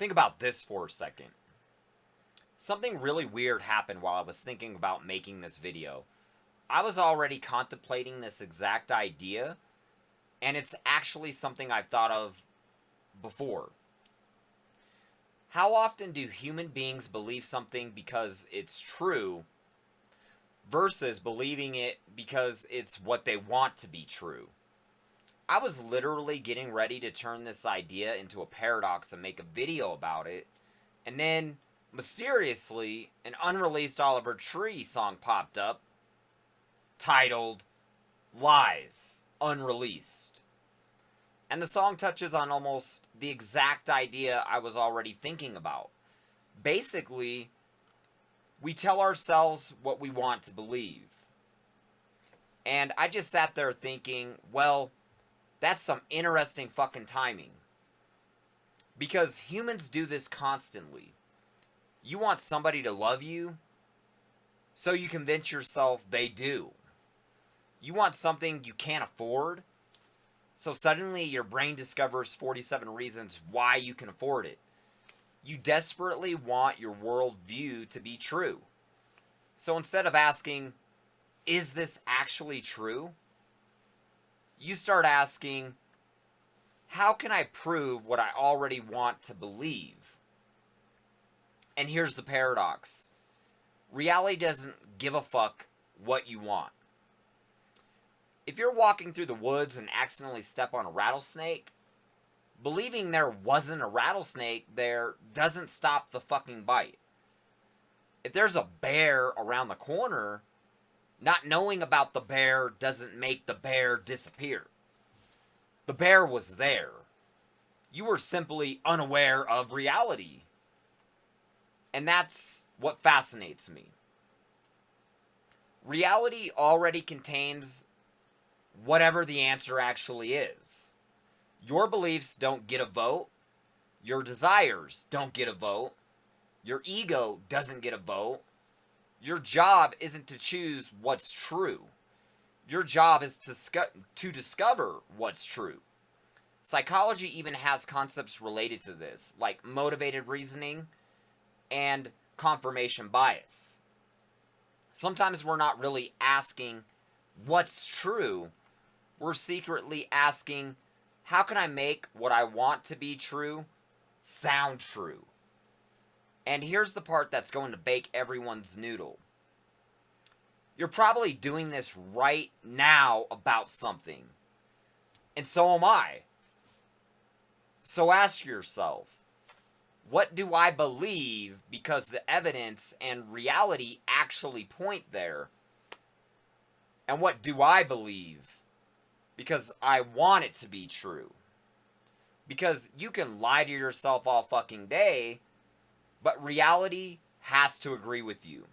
Think about this for a second. Something really weird happened while I was thinking about making this video. I was already contemplating this exact idea, and it's actually something I've thought of before. How often do human beings believe something because it's true versus believing it because it's what they want to be true? I was literally getting ready to turn this idea into a paradox and make a video about it, and then, mysteriously, an unreleased Oliver Tree song popped up, titled Lies, Unreleased. And the song touches on almost the exact idea I was already thinking about. Basically, we tell ourselves what we want to believe. And I just sat there thinking, well, that's some interesting fucking timing. Because humans do this constantly. You want somebody to love you, so you convince yourself they do. You want something you can't afford, so suddenly your brain discovers 47 reasons why you can afford it. You desperately want your worldview to be true. So instead of asking, is this actually true? You start asking, how can I prove what I already want to believe? And here's the paradox. Reality doesn't give a fuck what you want. If you're walking through the woods and accidentally step on a rattlesnake, believing there wasn't a rattlesnake there doesn't stop the fucking bite. If there's a bear around the corner, not knowing about the bear doesn't make the bear disappear. The bear was there. You were simply unaware of reality. And that's what fascinates me. Reality already contains whatever the answer actually is. Your beliefs don't get a vote. Your desires don't get a vote. Your ego doesn't get a vote. Your job isn't to choose what's true. Your job is to discover what's true. Psychology even has concepts related to this, like motivated reasoning and confirmation bias. Sometimes we're not really asking what's true. We're secretly asking, how can I make what I want to be true sound true? And here's the part that's going to bake everyone's noodle. You're probably doing this right now about something. And so am I. So ask yourself, what do I believe because the evidence and reality actually point there? And what do I believe because I want it to be true? Because you can lie to yourself all fucking day, but reality has to agree with you.